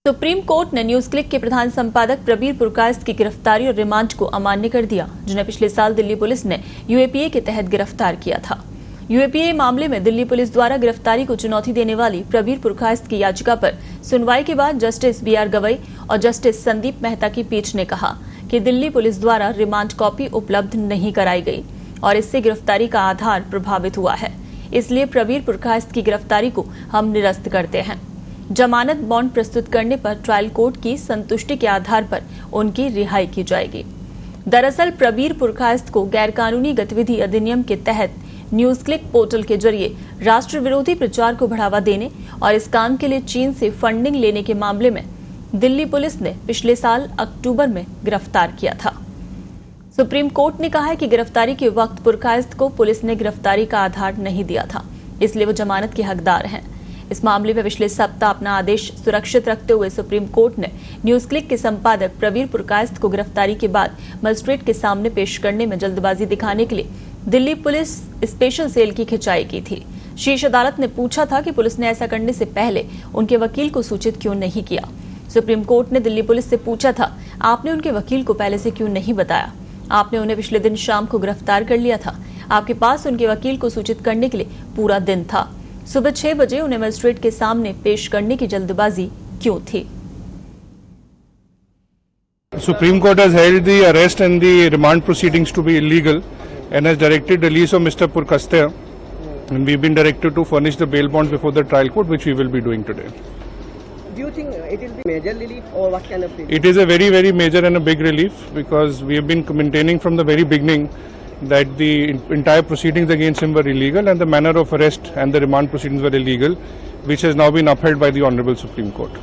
Supreme court ने news click के प्रधान संपादक प्रबीर पुरकायस्थ की गिरफ्तारी और रिमांड को अमान्य कर दिया, जिन्हें पिछले साल दिल्ली पुलिस ने यूएपीए के तहत गिरफ्तार किया था। यूएपीए मामले में दिल्ली पुलिस द्वारा गिरफ्तारी को चुनौती देने वाली प्रबीर पुरकायस्थ की याचिका पर सुनवाई के बाद जस्टिस बीआर गवई और जस्टिस संदीप मेहता की पीठ ने कहा कि दिल्ली पुलिस द्वारा रिमांड कॉपी उपलब्ध नहीं कराई गई और इससे गिरफ्तारी का आधार प्रभावित हुआ है। इसलिए प्रबीर पुरकायस्थ की गिरफ्तारी को हम निरस्त करते हैं। जमानत बॉन्ड प्रस्तुत करने पर ट्रायल कोर्ट की संतुष्टि के आधार पर उनकी रिहाई की जाएगी। दरअसल प्रबीर पुरकायस्थ को गैरकानूनी गतिविधि अधिनियम के तहत न्यूज क्लिक पोर्टल के जरिए राष्ट्र विरोधी प्रचार को बढ़ावा देने और इस काम के लिए चीन से फंडिंग लेने के मामले में दिल्ली पुलिस ने पिछले साल अक्टूबर में गिरफ्तार किया था। सुप्रीम कोर्ट ने कहा है कि गिरफ्तारी के वक्त पुरकायस्थ को पुलिस ने गिरफ्तारी का आधार नहीं दिया था, इसलिए वो जमानत के हकदार हैं। इस मामले में पिछले सप्ताह अपना आदेश सुरक्षित रखते हुए सुप्रीम कोर्ट ने न्यूज क्लिक के संपादक प्रबीर पुरकायस्थ को गिरफ्तारी के बाद मजिस्ट्रेट के सामने पेश करने में जल्दबाजी दिखाने के लिए दिल्ली पुलिस स्पेशल सेल की खिंचाई की थी। शीर्ष अदालत ने पूछा था कि पुलिस ने ऐसा करने से पहले उनके वकील को सूचित क्यों नहीं किया। सुप्रीम कोर्ट ने दिल्ली पुलिस से पूछा था, आपने उनके वकील को पहले से क्यों नहीं बताया? आपने उन्हें पिछले दिन शाम को गिरफ्तार कर लिया था। आपके पास उनके वकील को सूचित करने के लिए पूरा दिन था। सुबह 6 बजे उन्हें मजिस्ट्रेट के सामने पेश करने की जल्दबाजी क्यों थी? Supreme Court has held the arrest and the remand proceedings to be illegal and has directed release of Mr. Purkaisth, and we've been directed to furnish the bail bond before the trial court, which we will be doing today. Do you think it will be major relief or what kind of relief? It is a very, very major and a big relief because we have been maintaining from the very beginning that the entire proceedings against him were illegal and the manner of arrest and the remand proceedings were illegal, which has now been upheld by the Honorable Supreme Court.